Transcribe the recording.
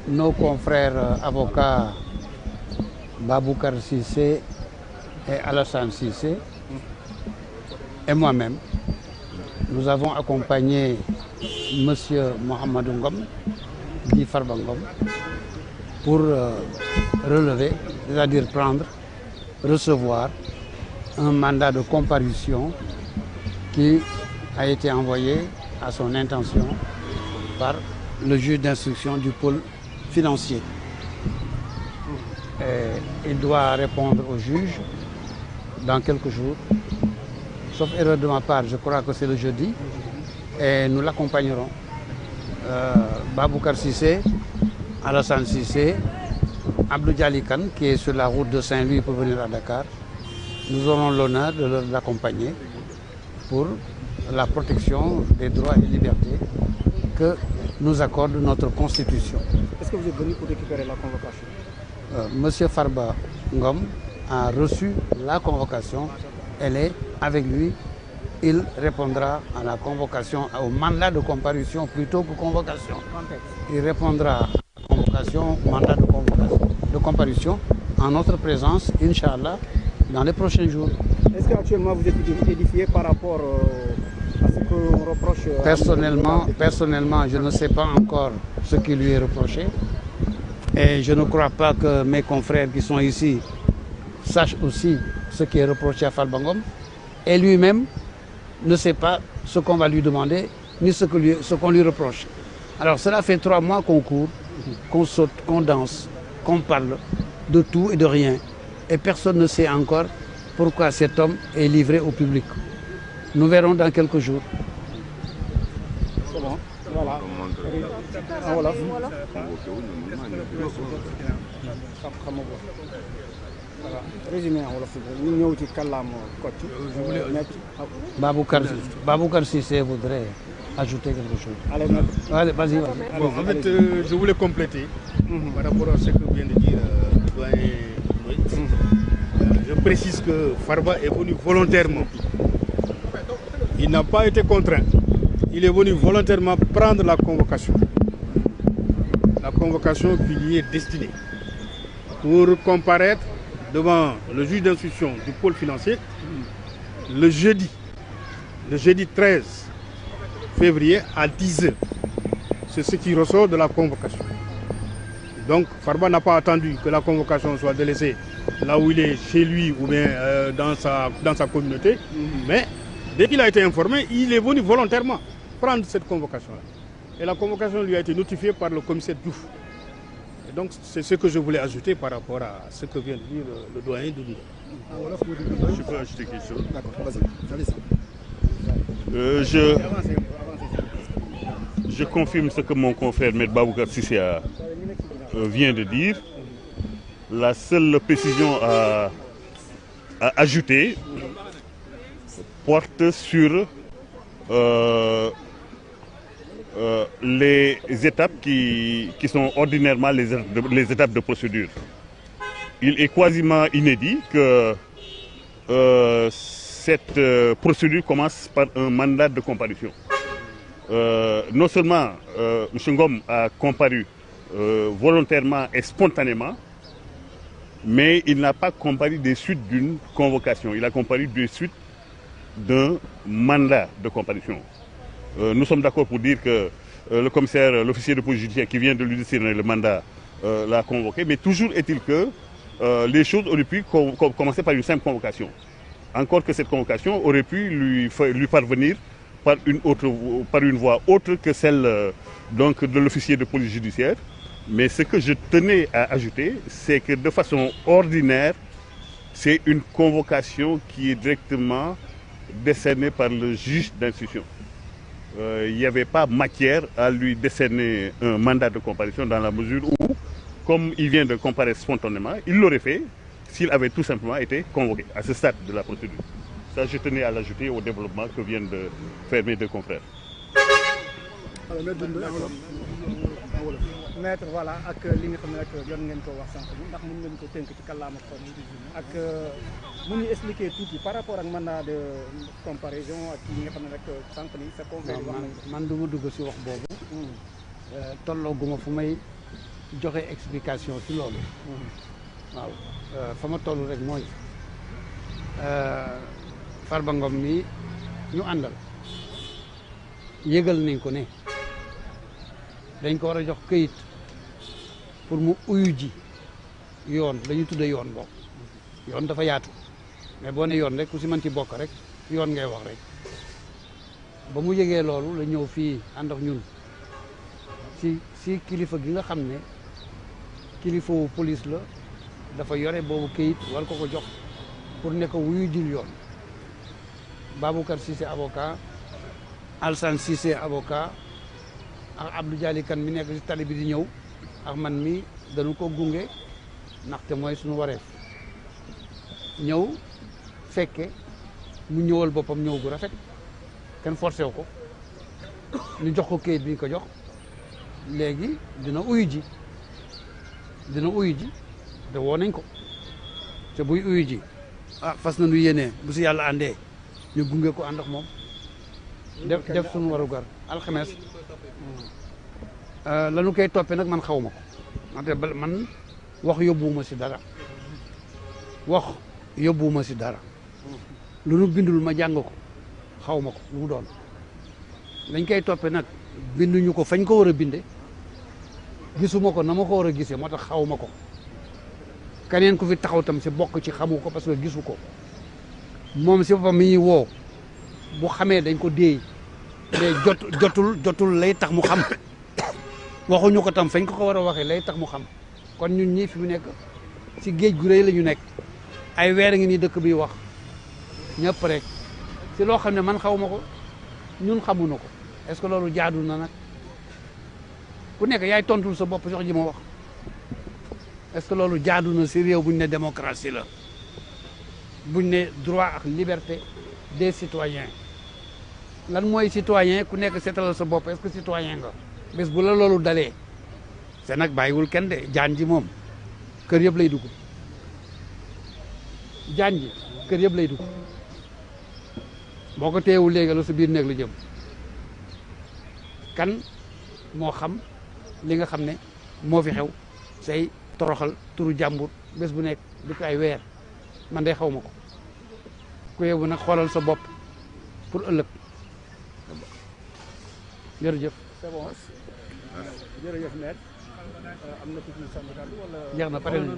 nos confrères avocats Baboucar Cissé et Alassane Cissé et moi-même, nous avons accompagné M. Mohamedou Ngom, dit Farba Ngom, pour relever, c'est-à-dire recevoir un mandat de comparution qui a été envoyé à son intention par le juge d'instruction du pôle financier. Et il doit répondre au juge dans quelques jours. Sauf erreur de ma part, je crois que c'est le jeudi. Et nous l'accompagnerons. Baboucar Cissé, Alassane Cissé, Abdou Djalikan, qui est sur la route de Saint-Louis pour venir à Dakar. Nous aurons l'honneur de l'accompagner pour la protection des droits et libertés que nous accorde notre Constitution. Est-ce que vous êtes venu pour récupérer la convocation? Monsieur Farba Ngom a reçu la convocation. Elle est avec lui. Il répondra à la convocation, au mandat de comparution plutôt que convocation. Il répondra à la convocation, au mandat de comparution en notre présence, Inch'Allah, dans les prochains jours. Est-ce qu'actuellement vous êtes édifié par rapport à ce qu'on reproche? Personnellement, je ne sais pas encore ce qui lui est reproché. Et je ne crois pas que mes confrères qui sont ici sachent aussi ce qui est reproché à Farba Ngom. Et lui-même ne sait pas ce qu'on va lui demander, ni ce qu'on lui reproche. Alors cela fait 3 mois qu'on court, qu'on saute, qu'on danse, qu'on parle de tout et de rien. Et personne ne sait encore pourquoi cet homme est livré au public. Nous verrons dans quelques jours. C'est bon. Voilà. Ah, voilà. Résumé en wolof ñu ñëw ci kàllaama Kocc. Baboucar Cissé voudrait ajouter quelque chose. Allez, maître. Allez, vas-y. Bon, en fait, je voulais compléter par rapport à ce que vient de dire le doyen Ndoye. Je précise que Farba est venu volontairement. Il n'a pas été contraint. Il est venu volontairement prendre la convocation. La convocation qui lui est destinée pour comparaître devant le juge d'instruction du pôle financier le jeudi 13 février à 10h. C'est ce qui ressort de la convocation. Donc Farba n'a pas attendu que la convocation soit délaissée là où il est, chez lui ou bien dans sa communauté. Mais dès qu'il a été informé, il est venu volontairement prendre cette convocation-là. Et la convocation lui a été notifiée par le commissaire Diouf. Et donc c'est ce que je voulais ajouter par rapport à ce que vient de dire le doyen Doudou. Je peux ajouter quelque chose? D'accord, vas-y. Je confirme ce que mon confrère M. Baboucar Cissé vient de dire. La seule précision à ajouter porte sur les étapes qui sont ordinairement les étapes de procédure. Il est quasiment inédit que cette procédure commence par un mandat de comparution. Non seulement M. Ngom a comparu volontairement et spontanément, mais il n'a pas comparu des suites d'une convocation. Il a comparu des suites d'un mandat de comparution. Nous sommes d'accord pour dire que le commissaire, l'officier de police judiciaire qui vient de lui décerner le mandat l'a convoqué, mais toujours est-il que les choses auraient pu commencer par une simple convocation. Encore que cette convocation aurait pu lui parvenir par une voie autre que celle donc, de l'officier de police judiciaire. Mais ce que je tenais à ajouter, c'est que de façon ordinaire, c'est une convocation qui est directement décernée par le juge d'instruction. Il n'y avait pas matière à lui décerner un mandat de comparution dans la mesure où, comme il vient de comparaître spontanément, il l'aurait fait s'il avait tout simplement été convoqué à ce stade de la procédure. Ça, je tenais à l'ajouter au développement que viennent de faire mes deux confrères. Maître, voilà, ak li nga xam ne rek yoon ngeen ko wax sànq ndax mën ngeen ko tënk ci kàllaama ko ak mën ñu expliquer tuuti par rapport ak mandat de comparaison ak li nga xam ne rek sànq ni sa confrère wax nañ man du ma dugg si wax boobu tolloo guma fu may joxe explication ci loolu waaw fa ma toll rek mooy Farba Ngom mi ñu àndal yëgal nañ ko ne dañ ko war a jox këyit pour mu uyu ji yoon dañu tudde yoon bokk yoon dafa yaatu mais boo ne yoon rek ku si mën ci bokk rek yoon ngay wax rek ba mu yëgee loolu la ñëw fii ànd ak ñun si kilifa gi nga xam ne kilifa wu police la dafa yore boobu këyit war ko jox pour ne ko wuyu jil yoon Baboucar Cissé avocat Alsane Cissé avocat ak Abdou Dialy Kane mi nekk si tali bi di ñëw ak man mi dañu ko gunge ndaxte mooy suñu wareef ñëw fekke mu ñëwal boppam ñëw gu rafet kenn forcé wu ko ñu jox ko këyit bi ñu ko jox léegi dina uyu ji te woo nañ ko te buy uyu ji fas na nu yéenee bu si yàlla àndee ñu gunge ko ànd ak moom def suñu warugar alxames la ñu koy toppee nag man xaw ma ko wante man wax yóbbuwuma si dara lu nu bindul ma jàng ko xaw ma ko lu mu doon lañ koy toppee nag binduñu ko fañ ko war a binde gisuma ko na ma ko war a gisee moo tax xaw ma ko keneen ku fi taxaw tam si bokk ci xamu ko parce que gisu ko moom si boppam mi ñuy woo bu xamee dañ ko déey mais jotul lay tax mu xam waxuñu ko tam fañ ko war a waxee lay tax mu xam kon ñun ñii fi mu nekk si géej gu rëy la ñu nekk ay weer ngi nii dëkk bi wax ñëpp rek si loo xam ne man xaw ma ko ñun xamuñu ko est-ce que loolu jaadu na nag ku nekk yaay tontul sa bopp jox ji ma wax est-ce que loolu jaadu na si réew buñ ne démocratie la buñ ne droit ak liberté des citoyens lan mooy citoyen ku nekk seetalal sa bopp est-ce que citoyen nga bés bu la loolu dalee c'est nag bàyyiwul kenn de jaan ji moom kër yëpp lay dugg jaan ji kër yëpp lay dugg boo ko teewul léegi la sa biir néeg la jëm kan moo xam li nga xam ne moo fi xew say toroxal turu jàmbur bés bu nekk di ko ay weer man de xaw ma ko ku yebu nag xoolal sa bopp pour ëllëg jërëjëf. c'est bon jërëjëf maître am na tuuti sàmm kàddu wala jeex na pare nañu